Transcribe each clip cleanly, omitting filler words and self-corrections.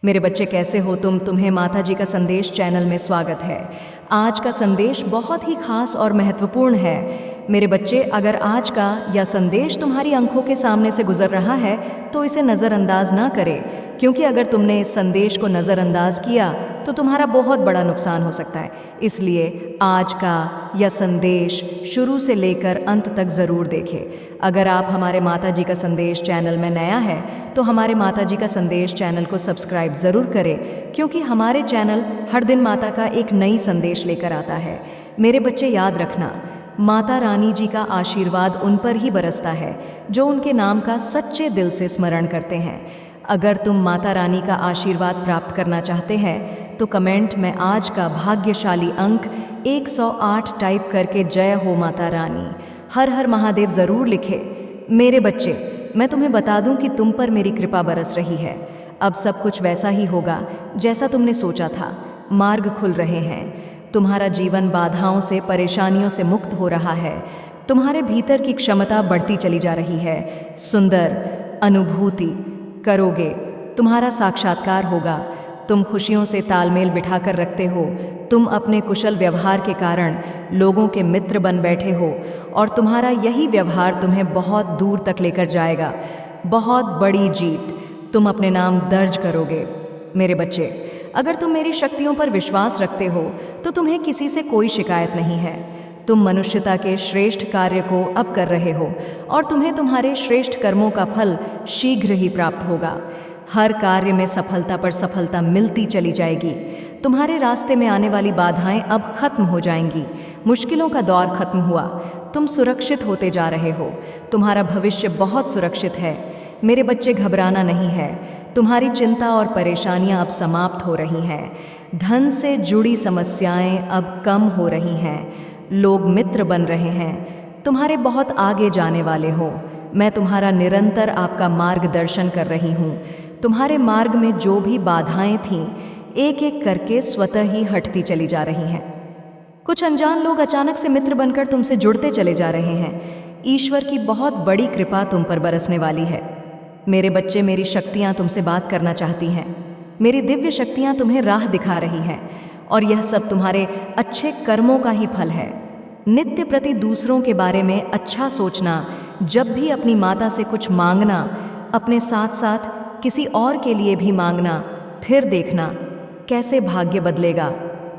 मेरे बच्चे कैसे हो तुम्हें माता जी का संदेश चैनल में स्वागत है। आज का संदेश बहुत ही खास और महत्वपूर्ण है। मेरे बच्चे, अगर आज का यह संदेश तुम्हारी आंखों के सामने से गुजर रहा है तो इसे नज़रअंदाज ना करें, क्योंकि अगर तुमने इस संदेश को नज़रअंदाज किया तो तुम्हारा बहुत बड़ा नुकसान हो सकता है। इसलिए आज का यह संदेश शुरू से लेकर अंत तक ज़रूर देखें। अगर आप हमारे माता जी का संदेश चैनल में नया है तो हमारे माता जी का संदेश चैनल को सब्सक्राइब ज़रूर करें, क्योंकि हमारे चैनल हर दिन माता का एक नई संदेश लेकर आता है। मेरे बच्चे, याद रखना, माता रानी जी का आशीर्वाद उन पर ही बरसता है जो उनके नाम का सच्चे दिल से स्मरण करते हैं। अगर तुम माता रानी का आशीर्वाद प्राप्त करना चाहते हैं तो कमेंट में आज का भाग्यशाली अंक 108 टाइप करके जय हो माता रानी, हर हर महादेव ज़रूर लिखे। मेरे बच्चे, मैं तुम्हें बता दूं कि तुम पर मेरी कृपा बरस रही है। अब सब कुछ वैसा ही होगा जैसा तुमने सोचा था। मार्ग खुल रहे हैं, तुम्हारा जीवन बाधाओं से, परेशानियों से मुक्त हो रहा है। तुम्हारे भीतर की क्षमता बढ़ती चली जा रही है। सुंदर अनुभूति करोगे, तुम्हारा साक्षात्कार होगा। तुम खुशियों से तालमेल बिठाकर रखते हो। तुम अपने कुशल व्यवहार के कारण लोगों के मित्र बन बैठे हो और तुम्हारा यही व्यवहार तुम्हें बहुत दूर तक लेकर जाएगा। बहुत बड़ी जीत तुम अपने नाम दर्ज करोगे। मेरे बच्चे, अगर तुम मेरी शक्तियों पर विश्वास रखते हो तो तुम्हें किसी से कोई शिकायत नहीं है। तुम मनुष्यता के श्रेष्ठ कार्य को अब कर रहे हो और तुम्हें तुम्हारे श्रेष्ठ कर्मों का फल शीघ्र ही प्राप्त होगा। हर कार्य में सफलता पर सफलता मिलती चली जाएगी। तुम्हारे रास्ते में आने वाली बाधाएं अब खत्म हो जाएंगी। मुश्किलों का दौर खत्म हुआ। तुम सुरक्षित होते जा रहे हो। तुम्हारा भविष्य बहुत सुरक्षित है। मेरे बच्चे, घबराना नहीं है। तुम्हारी चिंता और परेशानियां अब समाप्त हो रही हैं। धन से जुड़ी समस्याएं अब कम हो रही हैं। लोग मित्र बन रहे हैं। तुम्हारे बहुत आगे जाने वाले हो। मैं तुम्हारा निरंतर आपका मार्गदर्शन कर रही हूँ। तुम्हारे मार्ग में जो भी बाधाएं थीं, एक एक करके स्वतः ही हटती चली जा रही हैं। कुछ अनजान लोग अचानक से मित्र बनकर तुमसे जुड़ते चले जा रहे हैं। ईश्वर की बहुत बड़ी कृपा तुम पर बरसने वाली है। मेरे बच्चे, मेरी शक्तियाँ तुमसे बात करना चाहती हैं। मेरी दिव्य शक्तियाँ तुम्हें राह दिखा रही हैं और यह सब तुम्हारे अच्छे कर्मों का ही फल है। नित्य प्रति दूसरों के बारे में अच्छा सोचना, जब भी अपनी माता से कुछ मांगना, अपने साथ साथ किसी और के लिए भी मांगना, फिर देखना कैसे भाग्य बदलेगा।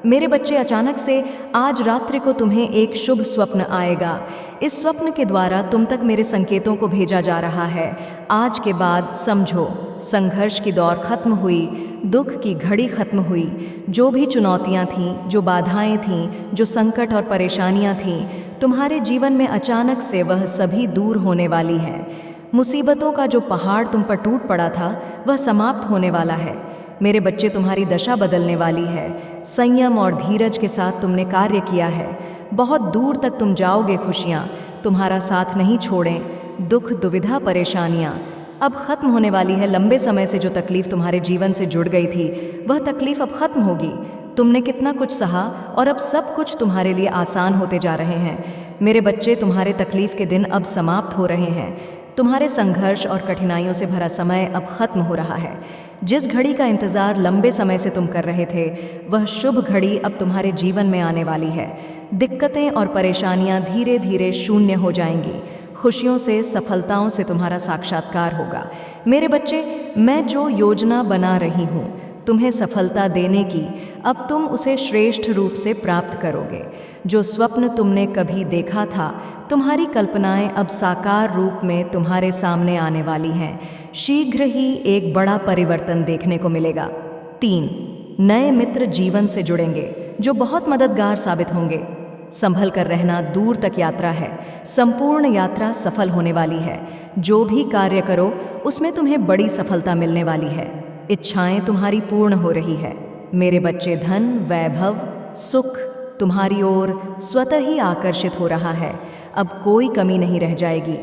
मेरे बच्चे, अचानक से आज रात्रि को तुम्हें एक शुभ स्वप्न आएगा। इस स्वप्न के द्वारा तुम तक मेरे संकेतों को भेजा जा रहा है। आज के बाद समझो, संघर्ष की दौर खत्म हुई, दुख की घड़ी खत्म हुई। जो भी चुनौतियां थीं, जो बाधाएं थीं, जो संकट और परेशानियां थीं, तुम्हारे जीवन में अचानक से वह सभी दूर होने वाली हैं। मुसीबतों का जो पहाड़ तुम पर टूट पड़ा था, वह समाप्त होने वाला है। मेरे बच्चे, तुम्हारी दशा बदलने वाली है। संयम और धीरज के साथ तुमने कार्य किया है। बहुत दूर तक तुम जाओगे। खुशियाँ तुम्हारा साथ नहीं छोड़ें। दुख, दुविधा, परेशानियाँ अब खत्म होने वाली है। लंबे समय से जो तकलीफ तुम्हारे जीवन से जुड़ गई थी, वह तकलीफ अब खत्म होगी। तुमने कितना कुछ सहा और अब सब कुछ तुम्हारे लिए आसान होते जा रहे हैं। मेरे बच्चे, तुम्हारे तकलीफ के दिन अब समाप्त हो रहे हैं। तुम्हारे संघर्ष और कठिनाइयों से भरा समय अब खत्म हो रहा है। जिस घड़ी का इंतज़ार लंबे समय से तुम कर रहे थे, वह शुभ घड़ी अब तुम्हारे जीवन में आने वाली है। दिक्कतें और परेशानियां धीरे धीरे शून्य हो जाएंगी। खुशियों से, सफलताओं से तुम्हारा साक्षात्कार होगा। मेरे बच्चे, मैं जो योजना बना रही हूँ तुम्हें सफलता देने की, अब तुम उसे श्रेष्ठ रूप से प्राप्त करोगे। जो स्वप्न तुमने कभी देखा था, तुम्हारी कल्पनाएं अब साकार रूप में तुम्हारे सामने आने वाली हैं। शीघ्र ही एक बड़ा परिवर्तन देखने को मिलेगा। 3 नए मित्र जीवन से जुड़ेंगे जो बहुत मददगार साबित होंगे। संभल कर रहना, दूर तक यात्रा है। संपूर्ण यात्रा सफल होने वाली है। जो भी कार्य करो उसमें तुम्हें बड़ी सफलता मिलने वाली है। इच्छाएं तुम्हारी पूर्ण हो रही है। मेरे बच्चे, धन, वैभव, सुख तुम्हारी ओर स्वतः ही आकर्षित हो रहा है। अब कोई कमी नहीं रह जाएगी।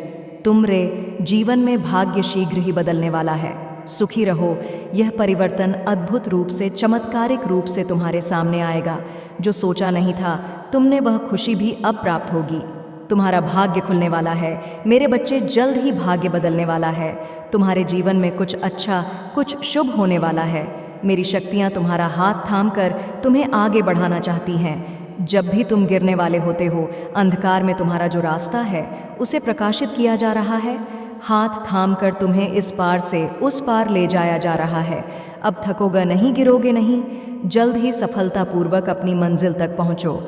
तुम्हारे जीवन में भाग्य शीघ्र ही बदलने वाला है। सुखी रहो। यह परिवर्तन अद्भुत रूप से, चमत्कारिक रूप से तुम्हारे सामने आएगा। जो सोचा नहीं था तुमने, वह खुशी भी अब प्राप्त होगी। तुम्हारा भाग्य खुलने वाला है। मेरे बच्चे, जल्द ही भाग्य बदलने वाला है। तुम्हारे जीवन में कुछ अच्छा, कुछ शुभ होने वाला है। मेरी शक्तियाँ तुम्हारा हाथ थामकर तुम्हें आगे बढ़ाना चाहती हैं। जब भी तुम गिरने वाले होते हो, अंधकार में तुम्हारा जो रास्ता है उसे प्रकाशित किया जा रहा है। हाथ थामकर तुम्हें इस पार से उस पार ले जाया जा रहा है। अब थकोगे नहीं, गिरोगे नहीं, जल्द ही सफलतापूर्वक अपनी मंजिल तक पहुँचो।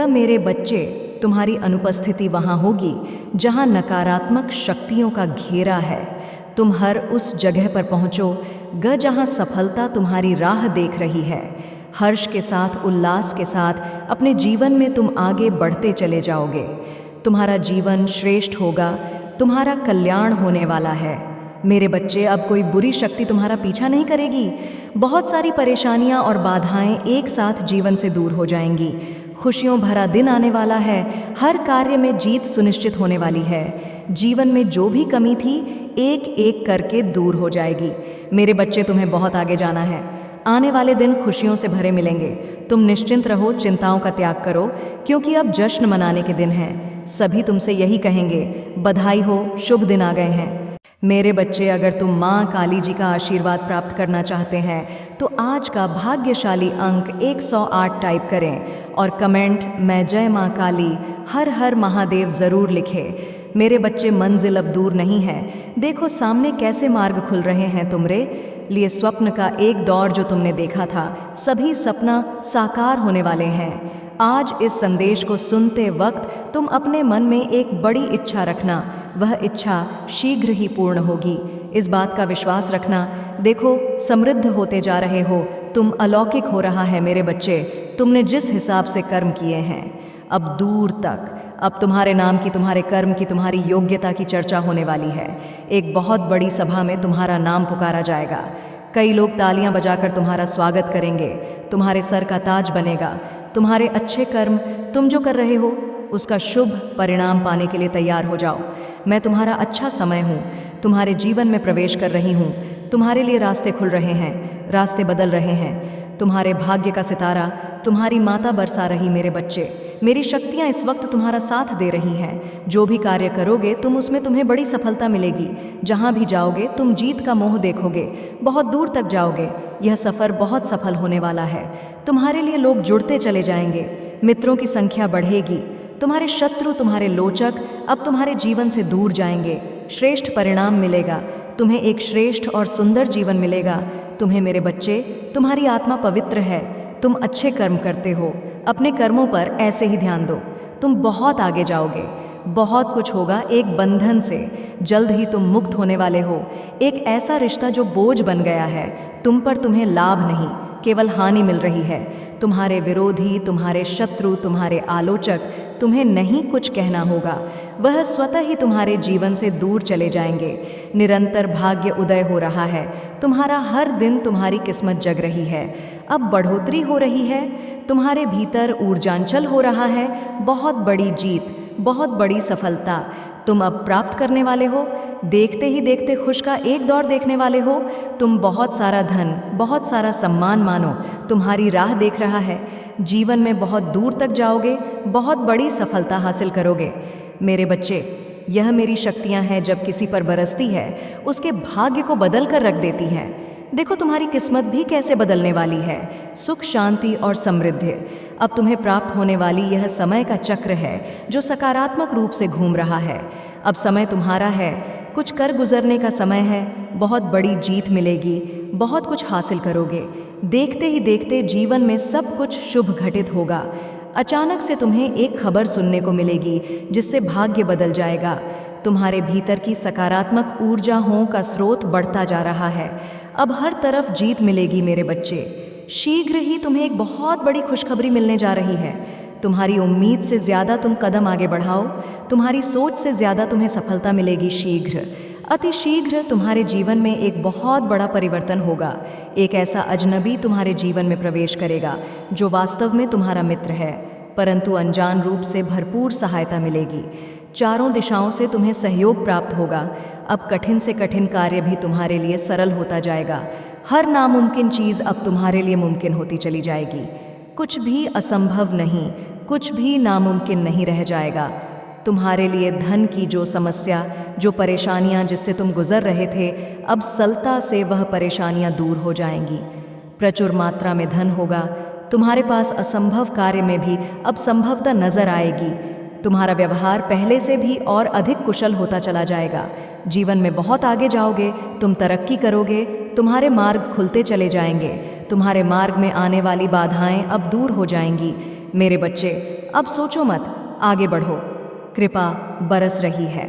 मेरे बच्चे, तुम्हारी अनुपस्थिति वहाँ होगी जहाँ नकारात्मक शक्तियों का घेरा है। तुम हर उस जगह पर पहुँचो जहाँ सफलता तुम्हारी राह देख रही है। हर्ष के साथ, उल्लास के साथ अपने जीवन में तुम आगे बढ़ते चले जाओगे। तुम्हारा जीवन श्रेष्ठ होगा, तुम्हारा कल्याण होने वाला है। मेरे बच्चे, अब कोई बुरी शक्ति तुम्हारा पीछा नहीं करेगी। बहुत सारी परेशानियां और बाधाएं एक साथ जीवन से दूर हो जाएंगी। खुशियों भरा दिन आने वाला है। हर कार्य में जीत सुनिश्चित होने वाली है। जीवन में जो भी कमी थी, एक एक करके दूर हो जाएगी। मेरे बच्चे, तुम्हें बहुत आगे जाना है। आने वाले दिन खुशियों से भरे मिलेंगे। तुम निश्चिंत रहो, चिंताओं का त्याग करो, क्योंकि अब जश्न मनाने के दिन हैं। सभी तुमसे यही कहेंगे, बधाई हो, शुभ दिन आ गए हैं। मेरे बच्चे, अगर तुम माँ काली जी का आशीर्वाद प्राप्त करना चाहते हैं तो आज का भाग्यशाली अंक 108 टाइप करें और कमेंट मैं जय माँ काली हर हर महादेव ज़रूर लिखें। मेरे बच्चे, मंजिल अब दूर नहीं है। देखो सामने कैसे मार्ग खुल रहे हैं तुम्हारे लिए। स्वप्न का एक दौर जो तुमने देखा था, सभी सपना साकार होने वाले हैं। आज इस संदेश को सुनते वक्त तुम अपने मन में एक बड़ी इच्छा रखना, वह इच्छा शीघ्र ही पूर्ण होगी। इस बात का विश्वास रखना। देखो, समृद्ध होते जा रहे हो, तुम अलौकिक हो रहा है मेरे बच्चे। तुमने जिस हिसाब से कर्म किए हैं, अब दूर तक अब तुम्हारे नाम की, तुम्हारे कर्म की, तुम्हारी योग्यता की चर्चा होने वाली है। एक बहुत बड़ी सभा में तुम्हारा नाम पुकारा जाएगा। कई लोग तालियां बजाकर तुम्हारा स्वागत करेंगे। तुम्हारे सर का ताज बनेगा। तुम्हारे अच्छे कर्म, तुम जो कर रहे हो उसका शुभ परिणाम पाने के लिए तैयार हो जाओ। मैं तुम्हारा अच्छा समय हूँ, तुम्हारे जीवन में प्रवेश कर रही हूँ। तुम्हारे लिए रास्ते खुल रहे हैं, रास्ते बदल रहे हैं। तुम्हारे भाग्य का सितारा तुम्हारी माता बरसा रही। मेरे बच्चे, मेरी शक्तियाँ इस वक्त तुम्हारा साथ दे रही हैं। जो भी कार्य करोगे तुम उसमें तुम्हें बड़ी सफलता मिलेगी। जहाँ भी जाओगे तुम जीत का मोह देखोगे, बहुत दूर तक जाओगे। यह सफ़र बहुत सफल होने वाला है। तुम्हारे लिए लोग जुड़ते चले जाएंगे, मित्रों की संख्या बढ़ेगी। तुम्हारे शत्रु, तुम्हारे लोचक अब तुम्हारे जीवन से दूर जाएंगे। श्रेष्ठ परिणाम मिलेगा, तुम्हें एक श्रेष्ठ और सुंदर जीवन मिलेगा। तुम्हें मेरे बच्चे, तुम्हारी आत्मा पवित्र है। तुम अच्छे कर्म करते हो, अपने कर्मों पर ऐसे ही ध्यान दो। तुम बहुत आगे जाओगे, बहुत कुछ होगा। एक बंधन से जल्द ही तुम मुक्त होने वाले हो। एक ऐसा रिश्ता जो बोझ बन गया है तुम पर, तुम्हें लाभ नहीं केवल हानि मिल रही है। तुम्हारे विरोधी, तुम्हारे शत्रु, तुम्हारे आलोचक तुम्हें नहीं कुछ कहना होगा। वह स्वतः ही तुम्हारे जीवन से दूर चले जाएंगे। निरंतर भाग्य उदय हो रहा है। तुम्हारा हर दिन तुम्हारी किस्मत जग रही है। अब बढ़ोतरी हो रही है। तुम्हारे भीतर ऊर्जांचल हो रहा है। बहुत बड़ी जीत, बहुत बड़ी सफलता तुम अब प्राप्त करने वाले हो। देखते ही देखते खुश का एक दौर देखने वाले हो। तुम बहुत सारा धन, बहुत सारा सम्मान मानो तुम्हारी राह देख रहा है। जीवन में बहुत दूर तक जाओगे, बहुत बड़ी सफलता हासिल करोगे। मेरे बच्चे, यह मेरी शक्तियाँ हैं, जब किसी पर बरसती है उसके भाग्य को बदल कर रख देती हैं। देखो तुम्हारी किस्मत भी कैसे बदलने वाली है। सुख, शांति और समृद्धि अब तुम्हें प्राप्त होने वाली यह समय का चक्र है जो सकारात्मक रूप से घूम रहा है। अब समय तुम्हारा है, कुछ कर गुजरने का समय है। बहुत बड़ी जीत मिलेगी, बहुत कुछ हासिल करोगे। देखते ही देखते जीवन में सब कुछ शुभ घटित होगा। अचानक से तुम्हें एक खबर सुनने को मिलेगी जिससे भाग्य बदल जाएगा। तुम्हारे भीतर की सकारात्मक ऊर्जाओं का स्रोत बढ़ता जा रहा है। अब हर तरफ जीत मिलेगी मेरे बच्चे। शीघ्र ही तुम्हें एक बहुत बड़ी खुशखबरी मिलने जा रही है। तुम्हारी उम्मीद से ज़्यादा तुम कदम आगे बढ़ाओ। तुम्हारी सोच से ज़्यादा तुम्हें सफलता मिलेगी। शीघ्र, अति शीघ्र तुम्हारे जीवन में एक बहुत बड़ा परिवर्तन होगा। एक ऐसा अजनबी तुम्हारे जीवन में प्रवेश करेगा जो वास्तव में तुम्हारा मित्र है, परंतु अनजान रूप से भरपूर सहायता मिलेगी। चारों दिशाओं से तुम्हें सहयोग प्राप्त होगा। अब कठिन से कठिन कार्य भी तुम्हारे लिए सरल होता जाएगा। हर नामुमकिन चीज़ अब तुम्हारे लिए मुमकिन होती चली जाएगी। कुछ भी असंभव नहीं, कुछ भी नामुमकिन नहीं रह जाएगा। तुम्हारे लिए धन की जो समस्या, जो परेशानियां जिससे तुम गुजर रहे थे, अब सरलता से वह परेशानियां दूर हो जाएंगी। प्रचुर मात्रा में धन होगा। तुम्हारे पास असंभव कार्य में भी अब संभवता नजर आएगी। तुम्हारा व्यवहार पहले से भी और अधिक कुशल होता चला जाएगा। जीवन में बहुत आगे जाओगे, तुम तरक्की करोगे, तुम्हारे मार्ग खुलते चले जाएंगे। तुम्हारे मार्ग में आने वाली बाधाएं अब दूर हो जाएंगी। मेरे बच्चे, अब सोचो मत, आगे बढ़ो। कृपा बरस रही है।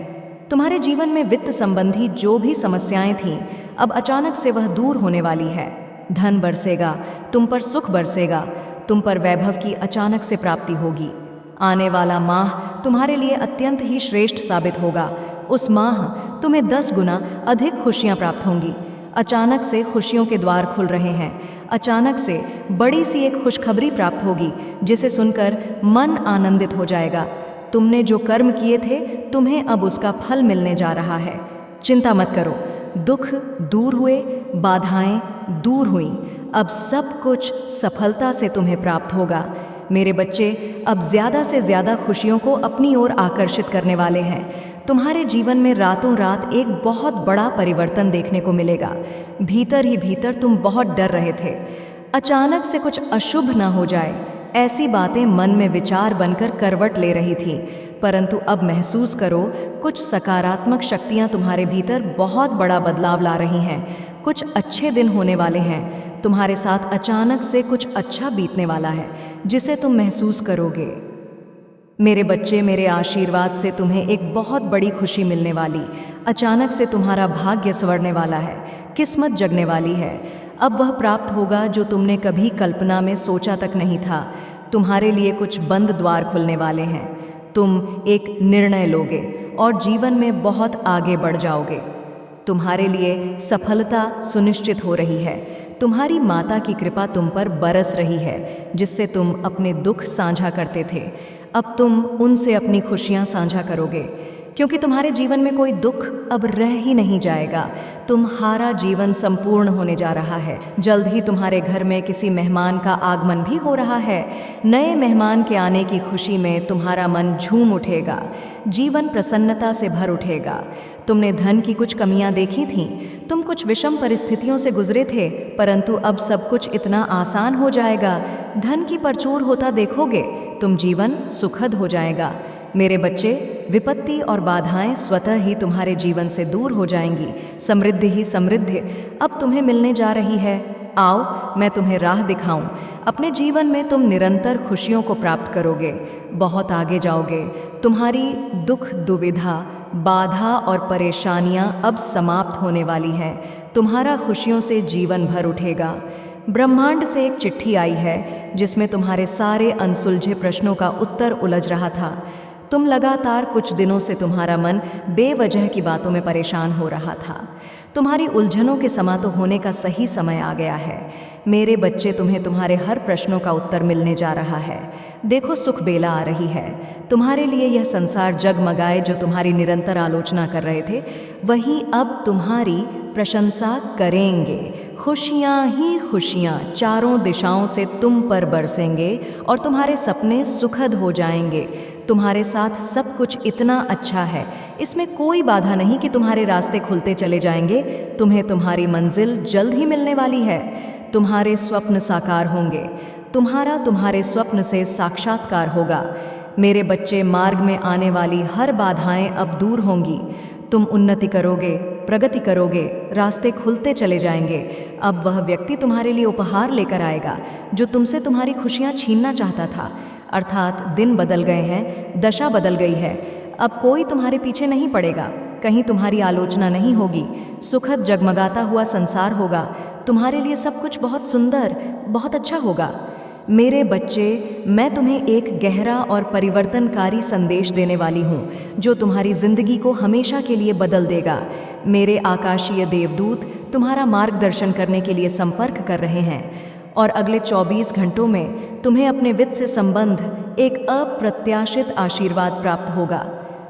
तुम्हारे जीवन में वित्त संबंधी जो भी समस्याएं थीं, अब अचानक से वह दूर होने वाली है। धन बरसेगा, तुम पर सुख बरसेगा, तुम पर वैभव की अचानक से प्राप्ति होगी। आने वाला माह तुम्हारे लिए अत्यंत ही श्रेष्ठ साबित होगा। उस माह तुम्हें 10 गुना अधिक खुशियां प्राप्त होंगी। अचानक से खुशियों के द्वार खुल रहे हैं। अचानक से बड़ी सी एक खुशखबरी प्राप्त होगी, जिसे सुनकर मन आनंदित हो जाएगा। तुमने जो कर्म किए थे, तुम्हें अब उसका फल मिलने जा रहा है। चिंता मत करो, दुख दूर हुए, बाधाएं दूर हुई, अब सब कुछ सफलता से तुम्हें प्राप्त होगा। मेरे बच्चे अब ज़्यादा से ज़्यादा खुशियों को अपनी ओर आकर्षित करने वाले हैं। तुम्हारे जीवन में रातों रात एक बहुत बड़ा परिवर्तन देखने को मिलेगा। भीतर ही भीतर तुम बहुत डर रहे थे, अचानक से कुछ अशुभ ना हो जाए, ऐसी बातें मन में विचार बनकर करवट ले रही थी। परंतु अब महसूस करो, कुछ सकारात्मक शक्तियां तुम्हारे भीतर बहुत बड़ा बदलाव ला रही हैं। कुछ अच्छे दिन होने वाले हैं। तुम्हारे साथ अचानक से कुछ अच्छा बीतने वाला है, जिसे तुम महसूस करोगे। मेरे बच्चे, मेरे आशीर्वाद से तुम्हें एक बहुत बड़ी खुशी मिलने वाली। अचानक से तुम्हारा भाग्य संवरने वाला है, किस्मत जगने वाली है। अब वह प्राप्त होगा जो तुमने कभी कल्पना में सोचा तक नहीं था। तुम्हारे लिए कुछ बंद द्वार खुलने वाले हैं। तुम एक निर्णय लोगे और जीवन में बहुत आगे बढ़ जाओगे। तुम्हारे लिए सफलता सुनिश्चित हो रही है। तुम्हारी माता की कृपा तुम पर बरस रही है, जिससे तुम अपने दुख साझा करते थे। अब तुम उनसे अपनी खुशियां साझा करोगे, क्योंकि तुम्हारे जीवन में कोई दुख अब रह ही नहीं जाएगा। तुम्हारा जीवन संपूर्ण होने जा रहा है। जल्द ही तुम्हारे घर में किसी मेहमान का आगमन भी हो रहा है। नए मेहमान के आने की खुशी में तुम्हारा मन झूम उठेगा। जीवन प्रसन्नता से भर उठेगा। तुमने धन की कुछ कमियां देखी थीं, तुम कुछ विषम परिस्थितियों से गुजरे थे, परंतु अब सब कुछ इतना आसान हो जाएगा। धन की परचूर होता देखोगे, तुम जीवन सुखद हो जाएगा। मेरे बच्चे, विपत्ति और बाधाएं स्वतः ही तुम्हारे जीवन से दूर हो जाएंगी। समृद्धि ही समृद्धि अब तुम्हें मिलने जा रही है। आओ, मैं तुम्हें राह दिखाऊं। अपने जीवन में तुम निरंतर खुशियों को प्राप्त करोगे, बहुत आगे जाओगे। तुम्हारी दुख, दुविधा, बाधा और परेशानियां अब समाप्त होने वाली हैं। तुम्हारा खुशियों से जीवन भर उठेगा। ब्रह्मांड से एक चिट्ठी आई है, जिसमें तुम्हारे सारे अनसुलझे प्रश्नों का उत्तर उलझ रहा था। तुम लगातार कुछ दिनों से तुम्हारा मन बेवजह की बातों में परेशान हो रहा था। तुम्हारी उलझनों के समाप्त होने का सही समय आ गया है। मेरे बच्चे, तुम्हें तुम्हारे हर प्रश्नों का उत्तर मिलने जा रहा है। देखो, सुख बेला आ रही है। तुम्हारे लिए यह संसार जगमगाए जो तुम्हारी निरंतर आलोचना कर रहे थे, वही अब तुम्हारी प्रशंसा करेंगे। खुशियाँ ही खुशियाँ चारों दिशाओं से तुम पर बरसेंगे और तुम्हारे सपने सुखद हो जाएंगे। तुम्हारे साथ सब कुछ इतना अच्छा है, इसमें कोई बाधा नहीं कि तुम्हारे रास्ते खुलते चले जाएंगे। तुम्हें तुम्हारी मंजिल जल्द ही मिलने वाली है। तुम्हारे स्वप्न साकार होंगे। तुम्हारे स्वप्न से साक्षात्कार होगा। मेरे बच्चे, मार्ग में आने वाली हर बाधाएं अब दूर होंगी। तुम उन्नति करोगे, प्रगति करोगे, रास्ते खुलते चले जाएंगे। अब वह व्यक्ति तुम्हारे लिए उपहार लेकर आएगा जो तुमसे तुम्हारी खुशियां छीनना चाहता था। अर्थात दिन बदल गए हैं, दशा बदल गई है। अब कोई तुम्हारे पीछे नहीं पड़ेगा, कहीं तुम्हारी आलोचना नहीं होगी। सुखद जगमगाता हुआ संसार होगा। तुम्हारे लिए सब कुछ बहुत सुंदर, बहुत अच्छा होगा। मेरे बच्चे, मैं तुम्हें एक गहरा और परिवर्तनकारी संदेश देने वाली हूँ, जो तुम्हारी जिंदगी को हमेशा के लिए बदल देगा। मेरे आकाशीय देवदूत तुम्हारा मार्गदर्शन करने के लिए संपर्क कर रहे हैं और अगले 24 घंटों में तुम्हें अपने वित्त से संबंध एक अप्रत्याशित आशीर्वाद प्राप्त होगा।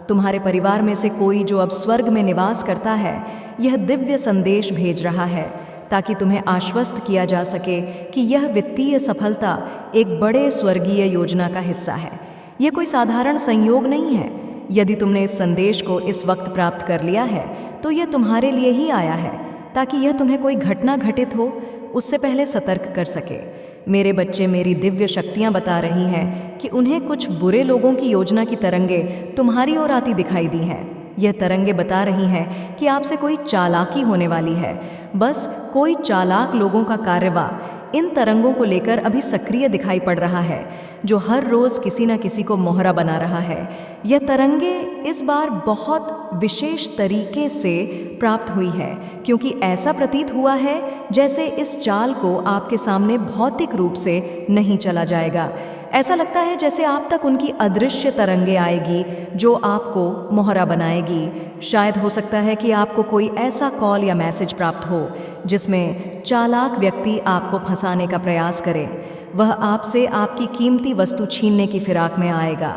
तुम्हारे परिवार में से कोई जो अब स्वर्ग में निवास करता है, यह दिव्य संदेश भेज रहा है ताकि तुम्हें आश्वस्त किया जा सके कि यह वित्तीय सफलता एक बड़े स्वर्गीय योजना का हिस्सा है। यह कोई साधारण संयोग नहीं है। यदि तुमने इस संदेश को इस वक्त प्राप्त कर लिया है, तो यह तुम्हारे लिए ही आया है, ताकि यह तुम्हें कोई घटना घटित हो उससे पहले सतर्क कर सके। मेरे बच्चे, मेरी दिव्य शक्तियाँ बता रही हैं कि उन्हें कुछ बुरे लोगों की योजना की तरंगें तुम्हारी ओर आती दिखाई दी हैं। यह तरंगें बता रही हैं कि आपसे कोई चालाकी होने वाली है। बस कोई चालाक लोगों का कार्यवाह इन तरंगों को लेकर अभी सक्रिय दिखाई पड़ रहा है, जो हर रोज किसी न किसी को मोहरा बना रहा है। यह तरंगें इस बार बहुत विशेष तरीके से प्राप्त हुई है, क्योंकि ऐसा प्रतीत हुआ है जैसे इस चाल को आपके सामने भौतिक रूप से नहीं चला जाएगा। ऐसा लगता है जैसे आप तक उनकी अदृश्य तरंगें आएगी जो आपको मोहरा बनाएगी। शायद हो सकता है कि आपको कोई ऐसा कॉल या मैसेज प्राप्त हो जिसमें चालाक व्यक्ति आपको फंसाने का प्रयास करे। वह आपसे आपकी कीमती वस्तु छीनने की फिराक में आएगा।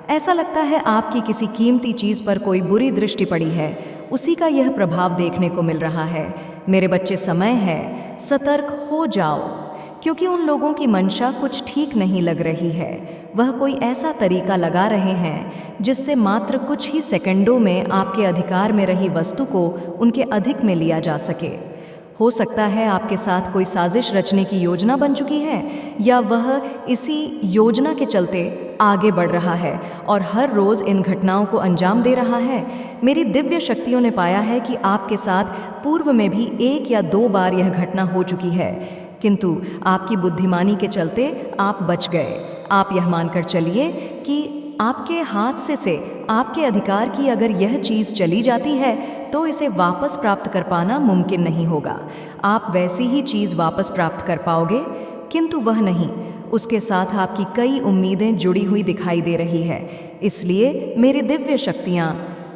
ऐसा लगता है आपकी किसी कीमती चीज़ पर कोई बुरी दृष्टि पड़ी है, उसी का यह प्रभाव देखने को मिल रहा है। मेरे बच्चे, समय है, सतर्क हो जाओ, क्योंकि उन लोगों की मंशा कुछ ठीक नहीं लग रही है। वह कोई ऐसा तरीका लगा रहे हैं जिससे मात्र कुछ ही सेकंडों में आपके अधिकार में रही वस्तु को उनके अधिक में लिया जा सके। हो सकता है आपके साथ कोई साजिश रचने की योजना बन चुकी है, या वह इसी योजना के चलते आगे बढ़ रहा है और हर रोज़ इन घटनाओं को अंजाम दे रहा है। मेरी दिव्य शक्तियों ने पाया है कि आपके साथ पूर्व में भी 1 या 2 बार यह घटना हो चुकी है, किंतु आपकी बुद्धिमानी के चलते आप बच गए। आप यह मानकर चलिए कि आपके हाथ से आपके अधिकार की अगर यह चीज़ चली जाती है तो इसे वापस प्राप्त कर पाना मुमकिन नहीं होगा। आप वैसी ही चीज़ वापस प्राप्त कर पाओगे, किंतु वह नहीं। उसके साथ आपकी कई उम्मीदें जुड़ी हुई दिखाई दे रही है। इसलिए मेरी दिव्य शक्तियाँ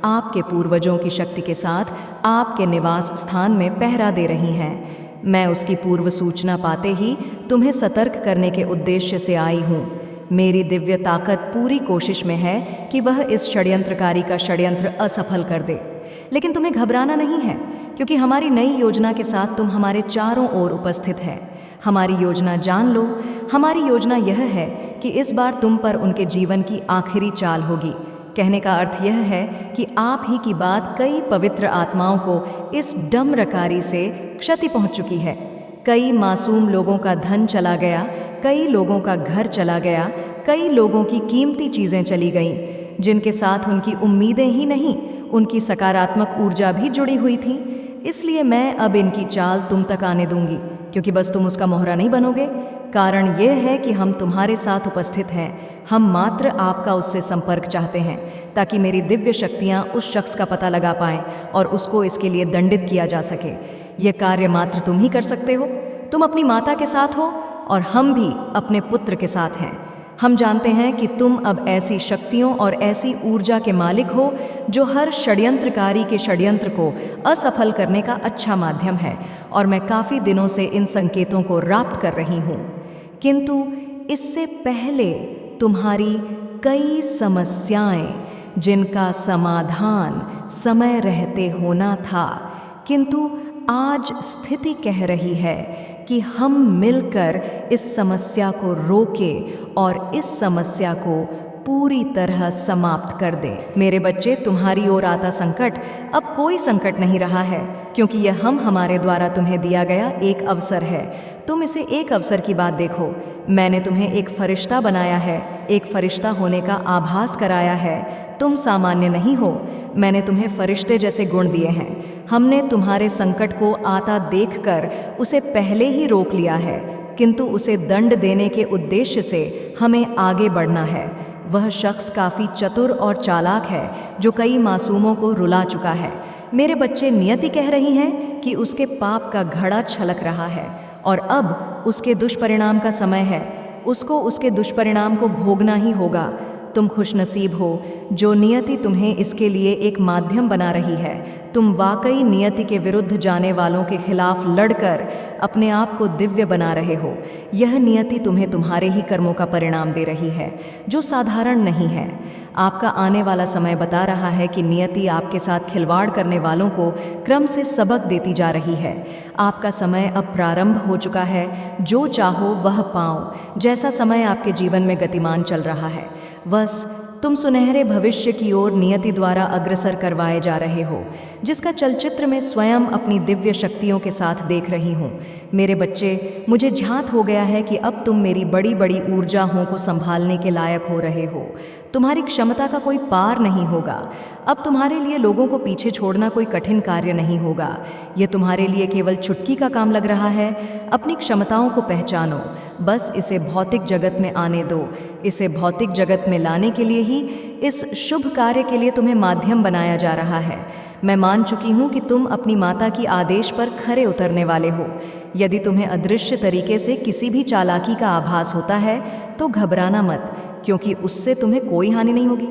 आपके पूर्वजों की शक्ति के साथ आपके निवास स्थान में पहरा दे रही हैं। मैं उसकी पूर्व सूचना पाते ही तुम्हें सतर्क करने के उद्देश्य से आई हूँ। मेरी दिव्य ताकत पूरी कोशिश में है कि वह इस षड्यंत्रकारी का षड्यंत्र असफल कर दे। लेकिन तुम्हें घबराना नहीं है, क्योंकि हमारी नई योजना के साथ तुम हमारे चारों ओर उपस्थित हैं। हमारी योजना जान लो। हमारी योजना यह है कि इस बार तुम पर उनके जीवन की आखिरी चाल होगी। कहने का अर्थ यह है कि आप ही की बात कई पवित्र आत्माओं को इस डम्रकारी से क्षति पहुंच चुकी है। कई मासूम लोगों का धन चला गया, कई लोगों का घर चला गया, कई लोगों की कीमती चीज़ें चली गईं, जिनके साथ उनकी उम्मीदें ही नहीं, उनकी सकारात्मक ऊर्जा भी जुड़ी हुई थी। इसलिए मैं अब इनकी चाल तुम तक आने दूंगी, क्योंकि बस तुम उसका मोहरा नहीं बनोगे। कारण यह है कि हम तुम्हारे साथ उपस्थित हैं। हम मात्र आपका उससे संपर्क चाहते हैं, ताकि मेरी दिव्य शक्तियाँ उस शख्स का पता लगा पाएं और उसको इसके लिए दंडित किया जा सके। यह कार्य मात्र तुम ही कर सकते हो। तुम अपनी माता के साथ हो और हम भी अपने पुत्र के साथ हैं। हम जानते हैं कि तुम अब ऐसी शक्तियों और ऐसी ऊर्जा के मालिक हो जो हर षड्यंत्रकारी के षड्यंत्र को असफल करने का अच्छा माध्यम है, और मैं काफ़ी दिनों से इन संकेतों को प्राप्त कर रही हूँ। किंतु इससे पहले तुम्हारी कई समस्याएं, जिनका समाधान समय रहते होना था, किंतु आज स्थिति कह रही है कि हम मिलकर इस समस्या को रोकें और इस समस्या को पूरी तरह समाप्त कर दें। मेरे बच्चे, तुम्हारी ओर आता संकट अब कोई संकट नहीं रहा है, क्योंकि यह हमारे द्वारा तुम्हें दिया गया एक अवसर है। तुम इसे एक अवसर की बात देखो। मैंने तुम्हें एक फरिश्ता बनाया है, एक फरिश्ता होने का आभास कराया है। तुम सामान्य नहीं हो। मैंने तुम्हें फरिश्ते जैसे गुण दिए हैं। हमने तुम्हारे संकट को आता देखकर उसे पहले ही रोक लिया है, किंतु उसे दंड देने के उद्देश्य से हमें आगे बढ़ना है। वह शख्स काफ़ी चतुर और चालाक है जो कई मासूमों को रुला चुका है। मेरे बच्चे, नियति कह रही हैं कि उसके पाप का घड़ा छलक रहा है और अब उसके दुष्परिणाम का समय है। उसको उसके दुष्परिणाम को भोगना ही होगा। तुम खुशनसीब हो जो नियति तुम्हें इसके लिए एक माध्यम बना रही है। तुम वाकई नियति के विरुद्ध जाने वालों के खिलाफ लड़कर अपने आप को दिव्य बना रहे हो। यह नियति तुम्हें तुम्हारे ही कर्मों का परिणाम दे रही है, जो साधारण नहीं है। आपका आने वाला समय बता रहा है कि नियति आपके साथ खिलवाड़ करने वालों को क्रम से सबक देती जा रही है। आपका समय अब प्रारंभ हो चुका है। जो चाहो वह पाओ। जैसा समय आपके जीवन में गतिमान चल रहा है, बस तुम सुनहरे भविष्य की ओर नियति द्वारा अग्रसर करवाए जा रहे हो, जिसका चलचित्र मैं स्वयं अपनी दिव्य शक्तियों के साथ देख रही हूँ। मेरे बच्चे, मुझे झांत हो गया है कि अब तुम मेरी बड़ी बड़ी ऊर्जाओं को संभालने के लायक हो रहे हो। तुम्हारी क्षमता का कोई पार नहीं होगा। अब तुम्हारे लिए लोगों को पीछे छोड़ना कोई कठिन कार्य नहीं होगा। यह तुम्हारे लिए केवल चुटकी का काम लग रहा है। अपनी क्षमताओं को पहचानो, बस इसे भौतिक जगत में आने दो। इसे भौतिक जगत में लाने के लिए ही इस शुभ कार्य के लिए तुम्हें माध्यम बनाया जा रहा है। मैं मान चुकी हूँ कि तुम अपनी माता की आदेश पर खरे उतरने वाले हो। यदि तुम्हें अदृश्य तरीके से किसी भी चालाकी का आभास होता है तो घबराना मत, क्योंकि उससे तुम्हें कोई हानि नहीं होगी।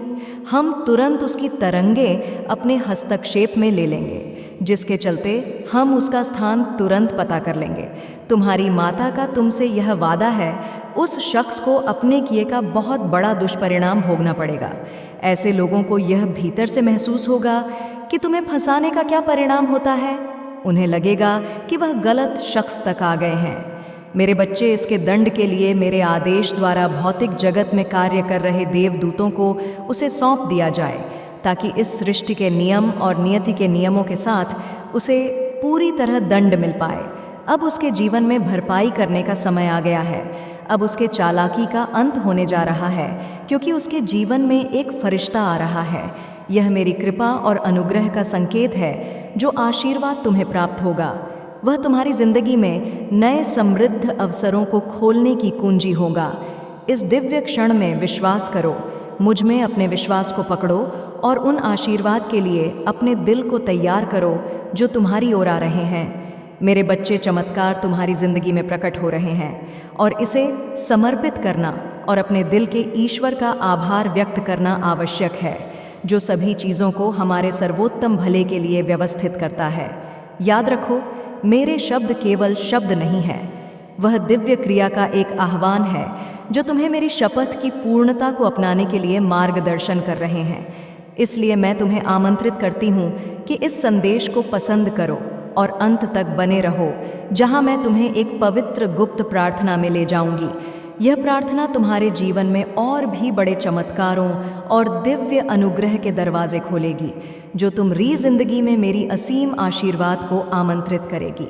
हम तुरंत उसकी तरंगें अपने हस्तक्षेप में ले लेंगे, जिसके चलते हम उसका स्थान तुरंत पता कर लेंगे। तुम्हारी माता का तुमसे यह वादा है, उस शख्स को अपने किए का बहुत बड़ा दुष्परिणाम भोगना पड़ेगा। ऐसे लोगों को यह भीतर से महसूस होगा कि तुम्हें फंसाने का क्या परिणाम होता है। उन्हें लगेगा कि वह गलत शख्स तक आ गए हैं। मेरे बच्चे, इसके दंड के लिए मेरे आदेश द्वारा भौतिक जगत में कार्य कर रहे देवदूतों को उसे सौंप दिया जाए, ताकि इस सृष्टि के नियम और नियति के नियमों के साथ उसे पूरी तरह दंड मिल पाए। अब उसके जीवन में भरपाई करने का समय आ गया है। अब उसके चालाकी का अंत होने जा रहा है, क्योंकि उसके जीवन में एक फरिश्ता आ रहा है। यह मेरी कृपा और अनुग्रह का संकेत है, जो आशीर्वाद तुम्हें प्राप्त होगा। वह तुम्हारी जिंदगी में नए समृद्ध अवसरों को खोलने की कुंजी होगा। इस दिव्य क्षण में विश्वास करो, मुझ में अपने विश्वास को पकड़ो और उन आशीर्वाद के लिए अपने दिल को तैयार करो जो तुम्हारी ओर आ रहे हैं। मेरे बच्चे, चमत्कार तुम्हारी जिंदगी में प्रकट हो रहे हैं और इसे समर्पित करना और अपने दिल के ईश्वर का आभार व्यक्त करना आवश्यक है, जो सभी चीज़ों को हमारे सर्वोत्तम भले के लिए व्यवस्थित करता है। याद रखो, मेरे शब्द केवल शब्द नहीं है, वह दिव्य क्रिया का एक आह्वान है जो तुम्हें मेरी शपथ की पूर्णता को अपनाने के लिए मार्गदर्शन कर रहे हैं। इसलिए मैं तुम्हें आमंत्रित करती हूँ कि इस संदेश को पसंद करो और अंत तक बने रहो, जहाँ मैं तुम्हें एक पवित्र गुप्त प्रार्थना में ले जाऊंगी। यह प्रार्थना तुम्हारे जीवन में और भी बड़े चमत्कारों और दिव्य अनुग्रह के दरवाजे खोलेगी, जो तुम्हारी जिंदगी में मेरी असीम आशीर्वाद को आमंत्रित करेगी।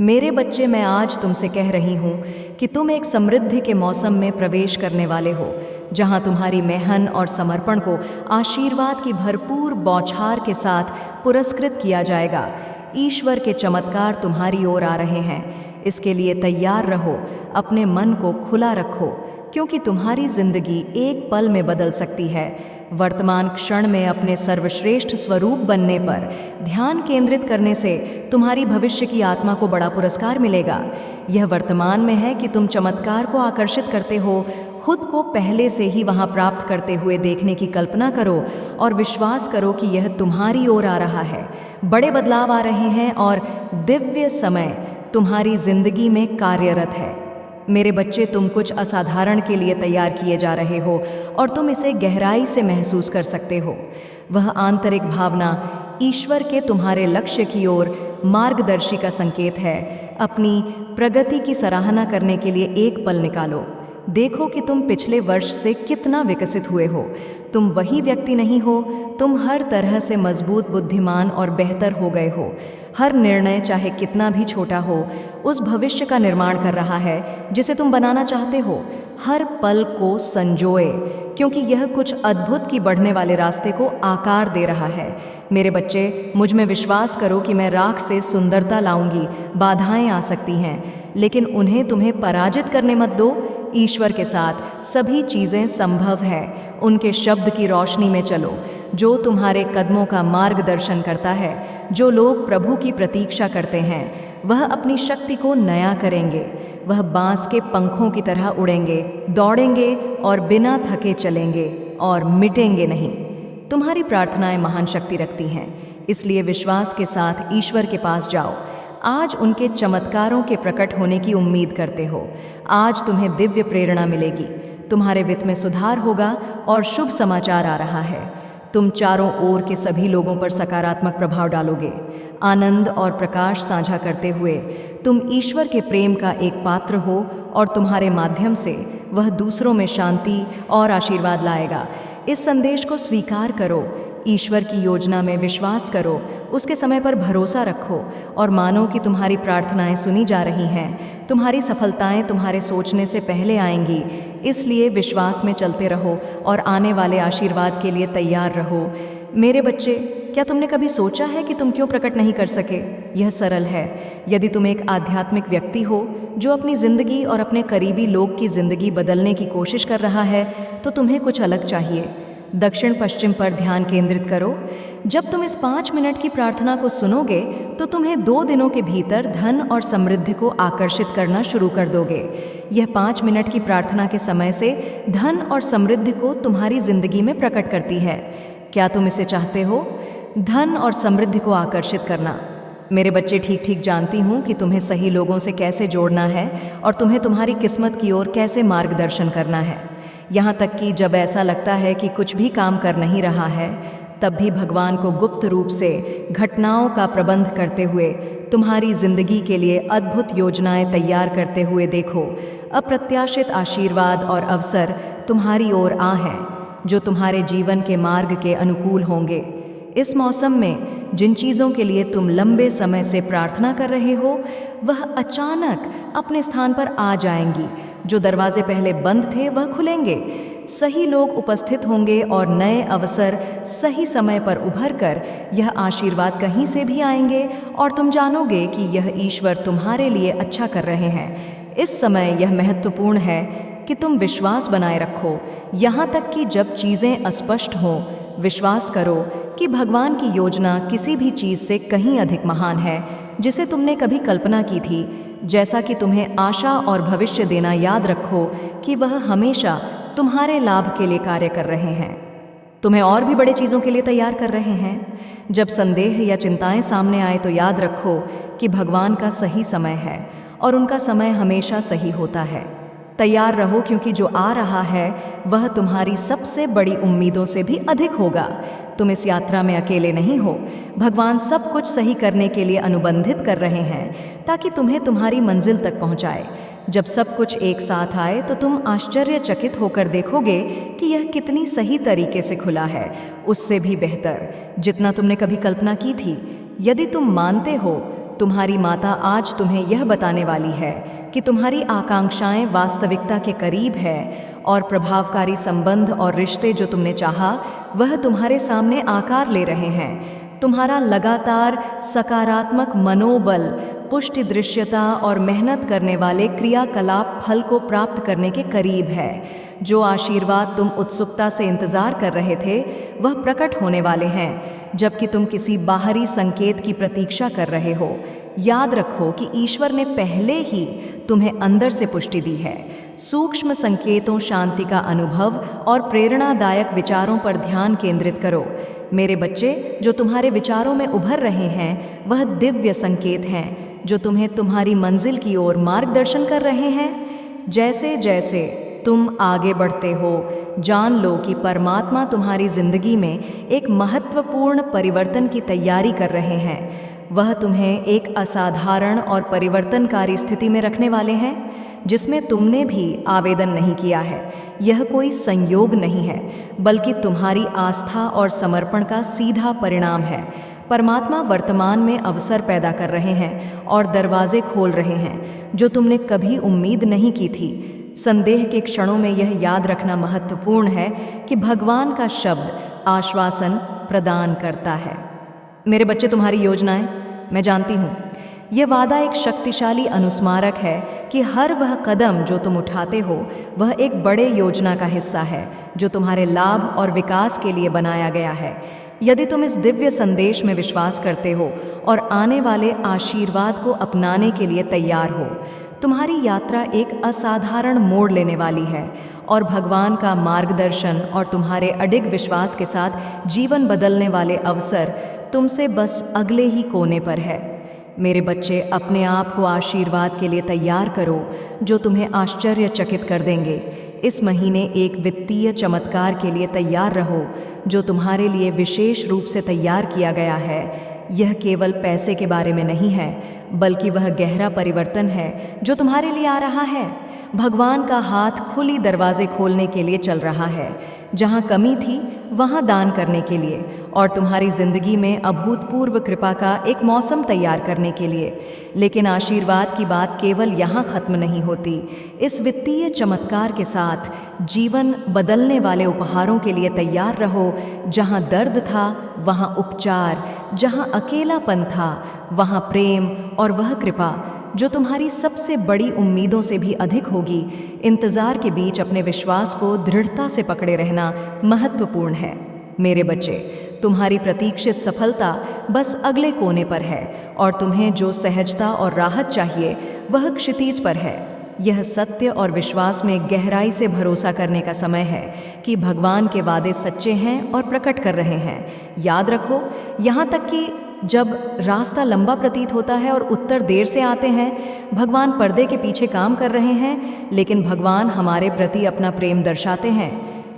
मेरे बच्चे, मैं आज तुमसे कह रही हूँ कि तुम एक समृद्धि के मौसम में प्रवेश करने वाले हो, जहाँ तुम्हारी मेहनत और समर्पण को आशीर्वाद की भरपूर बौछार के साथ पुरस्कृत किया जाएगा। ईश्वर के चमत्कार तुम्हारी ओर आ रहे हैं। इसके लिए तैयार रहो, अपने मन को खुला रखो, क्योंकि तुम्हारी जिंदगी एक पल में बदल सकती है। वर्तमान क्षण में अपने सर्वश्रेष्ठ स्वरूप बनने पर ध्यान केंद्रित करने से तुम्हारी भविष्य की आत्मा को बड़ा पुरस्कार मिलेगा। यह वर्तमान में है कि तुम चमत्कार को आकर्षित करते हो। खुद को पहले से ही वहां प्राप्त करते हुए देखने की कल्पना करो और विश्वास करो कि यह तुम्हारी ओर आ रहा है। बड़े बदलाव आ रहे हैं और दिव्य समय तुम्हारी जिंदगी में कार्यरत है। मेरे बच्चे, तुम कुछ असाधारण के लिए तैयार किए जा रहे हो और तुम इसे गहराई से महसूस कर सकते हो। वह आंतरिक भावना ईश्वर के तुम्हारे लक्ष्य की ओर मार्गदर्शी का संकेत है। अपनी प्रगति की सराहना करने के लिए एक पल निकालो। देखो कि तुम पिछले वर्ष से कितना विकसित हुए हो। तुम वही व्यक्ति नहीं हो, तुम हर तरह से मजबूत, बुद्धिमान और बेहतर हो गए हो। हर निर्णय, चाहे कितना भी छोटा हो, उस भविष्य का निर्माण कर रहा है जिसे तुम बनाना चाहते हो। हर पल को संजोए, क्योंकि यह कुछ अद्भुत की बढ़ने वाले रास्ते को आकार दे रहा है। मेरे बच्चे, मुझ में विश्वास करो कि मैं राख से सुंदरता लाऊंगी। बाधाएं आ सकती हैं, लेकिन उन्हें तुम्हें पराजित करने मत दो। ईश्वर के साथ सभी चीज़ें संभव है। उनके शब्द की रोशनी में चलो, जो तुम्हारे कदमों का मार्गदर्शन करता है। जो लोग प्रभु की प्रतीक्षा करते हैं, वह अपनी शक्ति को नया करेंगे। वह बांस के पंखों की तरह उड़ेंगे, दौड़ेंगे और बिना थके चलेंगे और मिटेंगे नहीं। तुम्हारी प्रार्थनाएं महान शक्ति रखती हैं, इसलिए विश्वास के साथ ईश्वर के पास जाओ। आज उनके चमत्कारों के प्रकट होने की उम्मीद करते हो। आज तुम्हें दिव्य प्रेरणा मिलेगी, तुम्हारे वित्त में सुधार होगा और शुभ समाचार आ रहा है। तुम चारों ओर के सभी लोगों पर सकारात्मक प्रभाव डालोगे। आनंद और प्रकाश साझा करते हुए तुम ईश्वर के प्रेम का एक पात्र हो और तुम्हारे माध्यम से वह दूसरों में शांति और आशीर्वाद लाएगा। इस संदेश को स्वीकार करो, ईश्वर की योजना में विश्वास करो, उसके समय पर भरोसा रखो और मानो कि तुम्हारी प्रार्थनाएं सुनी जा रही हैं। तुम्हारी सफलताएं तुम्हारे सोचने से पहले आएंगी, इसलिए विश्वास में चलते रहो और आने वाले आशीर्वाद के लिए तैयार रहो। मेरे बच्चे, क्या तुमने कभी सोचा है कि तुम क्यों प्रकट नहीं कर सके? यह सरल है। यदि तुम एक आध्यात्मिक व्यक्ति हो जो अपनी ज़िंदगी और अपने करीबी लोग की ज़िंदगी बदलने की कोशिश कर रहा है, तो तुम्हें कुछ अलग चाहिए। दक्षिण पश्चिम पर ध्यान केंद्रित करो। जब तुम इस 5 मिनट की प्रार्थना को सुनोगे तो तुम्हें 2 दिनों के भीतर धन और समृद्धि को आकर्षित करना शुरू कर दोगे। यह 5 मिनट की प्रार्थना के समय से धन और समृद्धि को तुम्हारी जिंदगी में प्रकट करती है। क्या तुम इसे चाहते हो? धन और समृद्धि को आकर्षित करना। मेरे बच्चे, ठीक ठीक जानती हूँ कि तुम्हें सही लोगों से कैसे जोड़ना है और तुम्हें तुम्हारी किस्मत की ओर कैसे मार्गदर्शन करना है। यहाँ तक कि जब ऐसा लगता है कि कुछ भी काम कर नहीं रहा है, तब भी भगवान को गुप्त रूप से घटनाओं का प्रबंध करते हुए तुम्हारी जिंदगी के लिए अद्भुत योजनाएं तैयार करते हुए देखो। अप्रत्याशित आशीर्वाद और अवसर तुम्हारी ओर आ हैं, जो तुम्हारे जीवन के मार्ग के अनुकूल होंगे। इस मौसम में जिन चीज़ों के लिए तुम लंबे समय से प्रार्थना कर रहे हो, वह अचानक अपने स्थान पर आ जाएंगी। जो दरवाजे पहले बंद थे वह खुलेंगे, सही लोग उपस्थित होंगे और नए अवसर सही समय पर उभर कर यह आशीर्वाद कहीं से भी आएंगे और तुम जानोगे कि यह ईश्वर तुम्हारे लिए अच्छा कर रहे हैं। इस समय यह महत्वपूर्ण है कि तुम विश्वास बनाए रखो, यहाँ तक कि जब चीज़ें अस्पष्ट हों। विश्वास करो कि भगवान की योजना किसी भी चीज़ से कहीं अधिक महान है जिसे तुमने कभी कल्पना की थी। जैसा कि तुम्हें आशा और भविष्य देना याद रखो कि वह हमेशा तुम्हारे लाभ के लिए कार्य कर रहे हैं, तुम्हें और भी बड़े चीज़ों के लिए तैयार कर रहे हैं। जब संदेह या चिंताएं सामने आए तो याद रखो कि भगवान का सही समय है और उनका समय हमेशा सही होता है। तैयार रहो, क्योंकि जो आ रहा है वह तुम्हारी सबसे बड़ी उम्मीदों से भी अधिक होगा। तुम इस यात्रा में अकेले नहीं हो। भगवान सब कुछ सही करने के लिए अनुबंधित कर रहे हैं ताकि तुम्हें तुम्हारी मंजिल तक पहुंचाए। जब सब कुछ एक साथ आए तो तुम आश्चर्यचकित होकर देखोगे कि यह कितनी सही तरीके से खुला है, उससे भी बेहतर जितना तुमने कभी कल्पना की थी। यदि तुम मानते हो, तुम्हारी माता आज तुम्हें यह बताने वाली है कि तुम्हारी आकांक्षाएं वास्तविकता के करीब है और प्रभावकारी संबंध और रिश्ते जो तुमने चाहा वह तुम्हारे सामने आकार ले रहे हैं। तुम्हारा लगातार सकारात्मक मनोबल, पुष्टि दृश्यता और मेहनत करने वाले क्रियाकलाप फल को प्राप्त करने के करीब है। जो आशीर्वाद तुम उत्सुकता से इंतजार कर रहे थे वह प्रकट होने वाले हैं, जबकि तुम किसी बाहरी संकेत की प्रतीक्षा कर रहे हो। याद रखो कि ईश्वर ने पहले ही तुम्हें अंदर से पुष्टि दी है। सूक्ष्म संकेतों, शांति का अनुभव और प्रेरणादायक विचारों पर ध्यान केंद्रित करो। मेरे बच्चे, जो तुम्हारे विचारों में उभर रहे हैं वह दिव्य संकेत हैं जो तुम्हें तुम्हारी मंजिल की ओर मार्गदर्शन कर रहे हैं। जैसे जैसे तुम आगे बढ़ते हो, जान लो कि परमात्मा तुम्हारी जिंदगी में एक महत्वपूर्ण परिवर्तन की तैयारी कर रहे हैं। वह तुम्हें एक असाधारण और परिवर्तनकारी स्थिति में रखने वाले हैं जिसमें तुमने भी आवेदन नहीं किया है। यह कोई संयोग नहीं है, बल्कि तुम्हारी आस्था और समर्पण का सीधा परिणाम है। परमात्मा वर्तमान में अवसर पैदा कर रहे हैं और दरवाजे खोल रहे हैं जो तुमने कभी उम्मीद नहीं की थी। संदेह के क्षणों में यह याद रखना महत्वपूर्ण है कि भगवान का शब्द आश्वासन प्रदान करता है। मेरे बच्चे, तुम्हारी योजनाएं मैं जानती हूँ। यह वादा एक शक्तिशाली अनुस्मारक है कि हर वह कदम जो तुम उठाते हो वह एक बड़े योजना का हिस्सा है जो तुम्हारे लाभ और विकास के लिए बनाया गया है। यदि तुम इस दिव्य संदेश में विश्वास करते हो और आने वाले आशीर्वाद को अपनाने के लिए तैयार हो, तुम्हारी यात्रा एक असाधारण मोड़ लेने वाली है और भगवान का मार्गदर्शन और तुम्हारे अडिग विश्वास के साथ जीवन बदलने वाले अवसर तुमसे बस अगले ही कोने पर है। मेरे बच्चे, अपने आप को आशीर्वाद के लिए तैयार करो जो तुम्हें आश्चर्यचकित कर देंगे। इस महीने एक वित्तीय चमत्कार के लिए तैयार रहो जो तुम्हारे लिए विशेष रूप से तैयार किया गया है। यह केवल पैसे के बारे में नहीं है, बल्कि वह गहरा परिवर्तन है जो तुम्हारे लिए आ रहा है। भगवान का हाथ खुली दरवाजे खोलने के लिए चल रहा है, जहाँ कमी थी वहाँ दान करने के लिए, और तुम्हारी जिंदगी में अभूतपूर्व कृपा का एक मौसम तैयार करने के लिए। लेकिन आशीर्वाद की बात केवल यहाँ खत्म नहीं होती। इस वित्तीय चमत्कार के साथ जीवन बदलने वाले उपहारों के लिए तैयार रहो। जहाँ दर्द था वहाँ उपचार, जहाँ अकेलापन था वहाँ प्रेम, और वह कृपा जो तुम्हारी सबसे बड़ी उम्मीदों से भी अधिक होगी। इंतज़ार के बीच अपने विश्वास को दृढ़ता से पकड़े रहना महत्वपूर्ण है। मेरे बच्चे, तुम्हारी प्रतीक्षित सफलता बस अगले कोने पर है, और तुम्हें जो सहजता और राहत चाहिए वह क्षितिज पर है। यह सत्य और विश्वास में गहराई से भरोसा करने का समय है कि भगवान के वादे सच्चे हैं और प्रकट कर रहे हैं। याद रखो, यहाँ तक कि जब रास्ता लंबा प्रतीत होता है और उत्तर देर से आते हैं, भगवान पर्दे के पीछे काम कर रहे हैं, लेकिन भगवान हमारे प्रति अपना प्रेम दर्शाते हैं।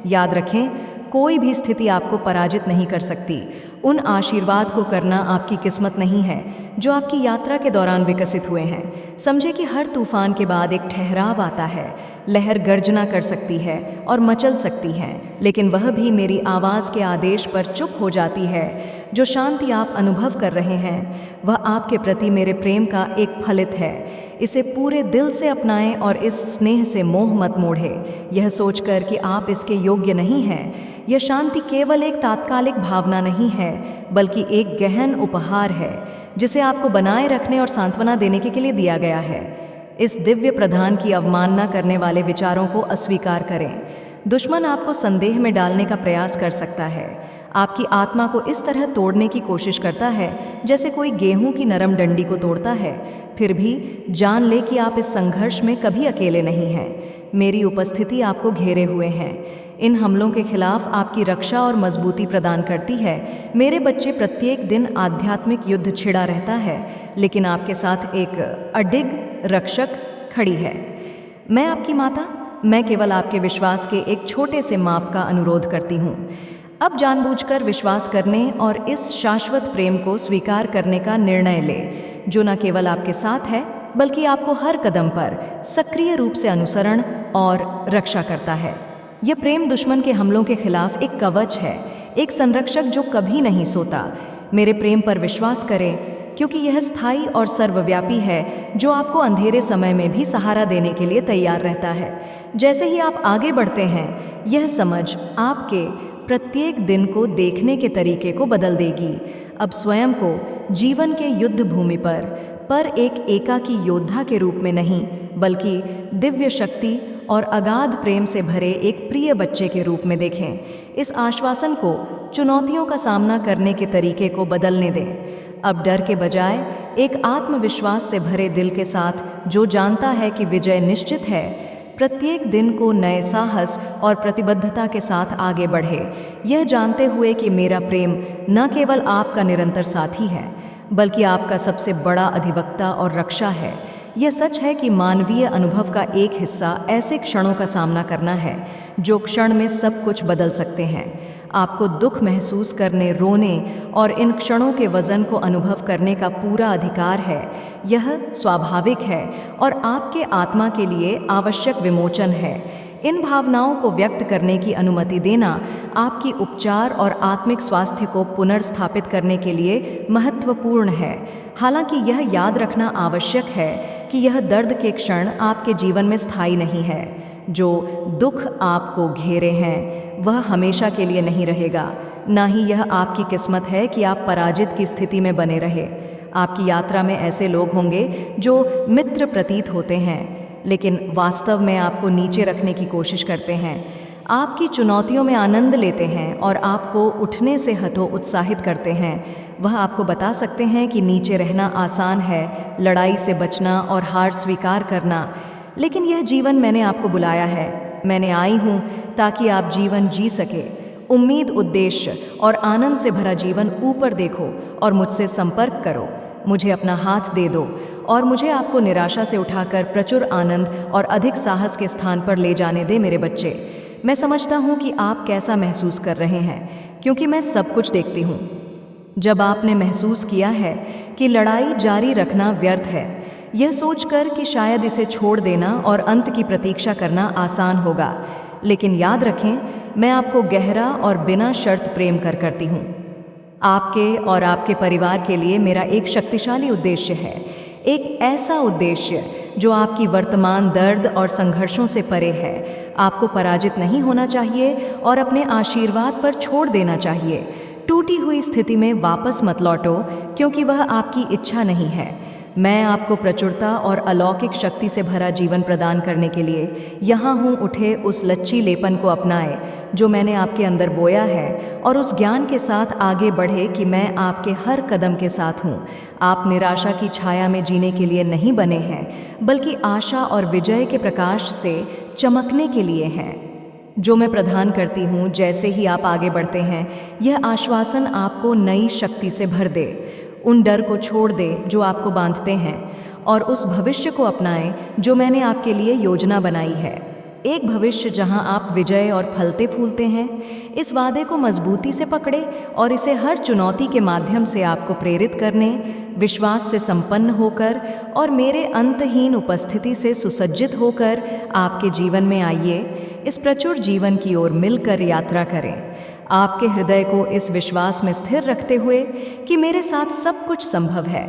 याद रखें, कोई भी स्थिति आपको पराजित नहीं कर सकती। उन आशीर्वाद को करना आपकी किस्मत नहीं है जो आपकी यात्रा के दौरान विकसित हुए हैं। समझे कि हर तूफान के बाद एक ठहराव आता है। लहर गर्जना कर सकती है और मचल सकती है, लेकिन वह भी मेरी आवाज़ के आदेश पर चुप हो जाती है। जो शांति आप अनुभव कर रहे हैं वह आपके प्रति मेरे प्रेम का एक फलित है। इसे पूरे दिल से अपनाएं और इस स्नेह से मोह मत मोड़े, यह सोचकर कि आप इसके योग्य नहीं हैं। यह शांति केवल एक तात्कालिक भावना नहीं है, बल्कि एक गहन उपहार है जिसे आपको बनाए रखने और सांत्वना देने के लिए दिया गया है। इस दिव्य प्रदान की अवमानना करने वाले विचारों को अस्वीकार करें। दुश्मन आपको संदेह में डालने का प्रयास कर सकता है, आपकी आत्मा को इस तरह तोड़ने की कोशिश करता है जैसे कोई गेहूं की नरम डंडी को तोड़ता है। फिर भी जान ले कि आप इस संघर्ष में कभी अकेले नहीं हैं। मेरी उपस्थिति आपको घेरे हुए हैं। इन हमलों के खिलाफ आपकी रक्षा और मजबूती प्रदान करती है। मेरे बच्चे, प्रत्येक दिन आध्यात्मिक युद्ध छिड़ा रहता है, लेकिन आपके साथ एक अडिग रक्षक खड़ी है। मैं आपकी माता, मैं केवल आपके विश्वास के एक छोटे से माप का अनुरोध करती हूँ। अब जानबूझकर विश्वास करने और इस शाश्वत प्रेम को स्वीकार करने का निर्णय ले, जो न केवल आपके साथ है बल्कि आपको हर कदम पर सक्रिय रूप से अनुसरण और रक्षा करता है। यह प्रेम दुश्मन के हमलों के खिलाफ एक कवच है, एक संरक्षक जो कभी नहीं सोता। मेरे प्रेम पर विश्वास करें, क्योंकि यह स्थायी और सर्वव्यापी है, जो आपको अंधेरे समय में भी सहारा देने के लिए तैयार रहता है। जैसे ही आप आगे बढ़ते हैं, यह समझ आपके प्रत्येक दिन को देखने के तरीके को बदल देगी। अब स्वयं को जीवन के युद्ध भूमि पर एक एकाकी योद्धा के रूप में नहीं, बल्कि दिव्य शक्ति और अगाध प्रेम से भरे एक प्रिय बच्चे के रूप में देखें। इस आश्वासन को चुनौतियों का सामना करने के तरीके को बदलने दें। अब डर के बजाय एक आत्मविश्वास से भरे दिल के साथ, जो जानता है कि विजय निश्चित है, प्रत्येक दिन को नए साहस और प्रतिबद्धता के साथ आगे बढ़े, यह जानते हुए कि मेरा प्रेम न केवल आपका निरंतर साथी है, बल्कि आपका सबसे बड़ा अधिवक्ता और रक्षा है। यह सच है कि मानवीय अनुभव का एक हिस्सा ऐसे क्षणों का सामना करना है जो क्षण में सब कुछ बदल सकते हैं। आपको दुख महसूस करने, रोने और इन क्षणों के वजन को अनुभव करने का पूरा अधिकार है। यह स्वाभाविक है और आपके आत्मा के लिए आवश्यक विमोचन है। इन भावनाओं को व्यक्त करने की अनुमति देना आपकी उपचार और आत्मिक स्वास्थ्य को पुनर्स्थापित करने के लिए महत्वपूर्ण है। हालांकि यह याद रखना आवश्यक है कि यह दर्द के क्षण आपके जीवन में स्थायी नहीं है। जो दुख आपको घेरे हैं वह हमेशा के लिए नहीं रहेगा, ना ही यह आपकी किस्मत है कि आप पराजित की स्थिति में बने रहे। आपकी यात्रा में ऐसे लोग होंगे जो मित्र प्रतीत होते हैं, लेकिन वास्तव में आपको नीचे रखने की कोशिश करते हैं। आपकी चुनौतियों में आनंद लेते हैं और आपको उठने से हतोत्साहित करते हैं। वह आपको बता सकते हैं कि नीचे रहना आसान है, लड़ाई से बचना और हार स्वीकार करना, लेकिन यह जीवन मैंने आपको बुलाया है। मैंने आई हूँ ताकि आप जीवन जी सके, उम्मीद, उद्देश्य और आनंद से भरा जीवन। ऊपर देखो और मुझसे संपर्क करो। मुझे अपना हाथ दे दो और मुझे आपको निराशा से उठाकर प्रचुर आनंद और अधिक साहस के स्थान पर ले जाने दे। मेरे बच्चे, मैं समझता हूँ कि आप कैसा महसूस कर रहे हैं, क्योंकि मैं सब कुछ देखती हूँ। जब आपने महसूस किया है कि लड़ाई जारी रखना व्यर्थ है यह सोचकर कि शायद इसे छोड़ देना और अंत की प्रतीक्षा करना आसान होगा, लेकिन याद रखें, मैं आपको गहरा और बिना शर्त प्रेम करती हूँ। आपके और आपके परिवार के लिए मेरा एक शक्तिशाली उद्देश्य है, एक ऐसा उद्देश्य जो आपकी वर्तमान दर्द और संघर्षों से परे है। आपको पराजित नहीं होना चाहिए और अपने आशीर्वाद पर छोड़ देना चाहिए। टूटी हुई स्थिति में वापस मत लौटो, क्योंकि वह आपकी इच्छा नहीं है। मैं आपको प्रचुरता और अलौकिक शक्ति से भरा जीवन प्रदान करने के लिए यहाँ हूँ। उठे उस लचीलेपन को अपनाएं जो मैंने आपके अंदर बोया है, और उस ज्ञान के साथ आगे बढ़े कि मैं आपके हर कदम के साथ हूँ। आप निराशा की छाया में जीने के लिए नहीं बने हैं, बल्कि आशा और विजय के प्रकाश से चमकने के लिए हैं। जो मैं प्रदान करती हूँ, जैसे ही आप आगे बढ़ते हैं, यह आश्वासन आपको नई शक्ति से भर दे। उन डर को छोड़ दे जो आपको बांधते हैं, और उस भविष्य को अपनाएं जो मैंने आपके लिए योजना बनाई है। एक भविष्य जहां आप विजय और फलते फूलते हैं। इस वादे को मजबूती से पकड़े और इसे हर चुनौती के माध्यम से आपको प्रेरित करने, विश्वास से संपन्न होकर और मेरे अंतहीन उपस्थिति से सुसज्जित होकर आपके जीवन में आइए। इस प्रचुर जीवन की ओर मिलकर यात्रा करें, आपके हृदय को इस विश्वास में स्थिर रखते हुए कि मेरे साथ सब कुछ संभव है।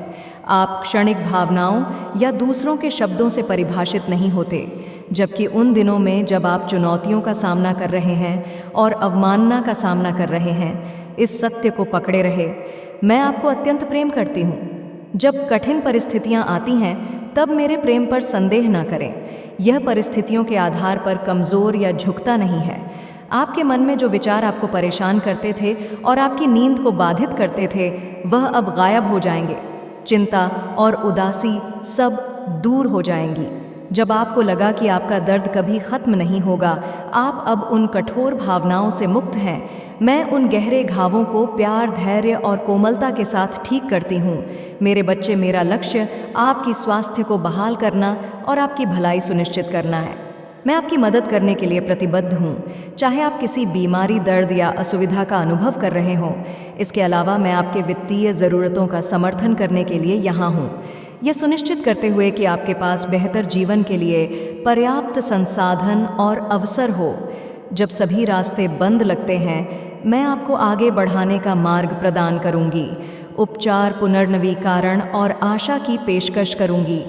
आप क्षणिक भावनाओं या दूसरों के शब्दों से परिभाषित नहीं होते, जबकि उन दिनों में जब आप चुनौतियों का सामना कर रहे हैं और अवमानना का सामना कर रहे हैं, इस सत्य को पकड़े रहे, मैं आपको अत्यंत प्रेम करती हूँ। जब कठिन परिस्थितियाँ आती हैं, तब मेरे प्रेम पर संदेह न करें। यह परिस्थितियों के आधार पर कमज़ोर या झुकता नहीं है। आपके मन में जो विचार आपको परेशान करते थे और आपकी नींद को बाधित करते थे, वह अब गायब हो जाएंगे। चिंता और उदासी सब दूर हो जाएंगी। जब आपको लगा कि आपका दर्द कभी ख़त्म नहीं होगा, आप अब उन कठोर भावनाओं से मुक्त हैं। मैं उन गहरे घावों को प्यार, धैर्य और कोमलता के साथ ठीक करती हूँ। मेरे बच्चे, मेरा लक्ष्य आपकी स्वास्थ्य को बहाल करना और आपकी भलाई सुनिश्चित करना है। मैं आपकी मदद करने के लिए प्रतिबद्ध हूँ, चाहे आप किसी बीमारी, दर्द या असुविधा का अनुभव कर रहे हों। इसके अलावा मैं आपके वित्तीय ज़रूरतों का समर्थन करने के लिए यहाँ हूँ, यह सुनिश्चित करते हुए कि आपके पास बेहतर जीवन के लिए पर्याप्त संसाधन और अवसर हो। जब सभी रास्ते बंद लगते हैं, मैं आपको आगे बढ़ाने का मार्ग प्रदान करूँगी, उपचार, पुनर्नवीकरण और आशा की पेशकश करूँगी।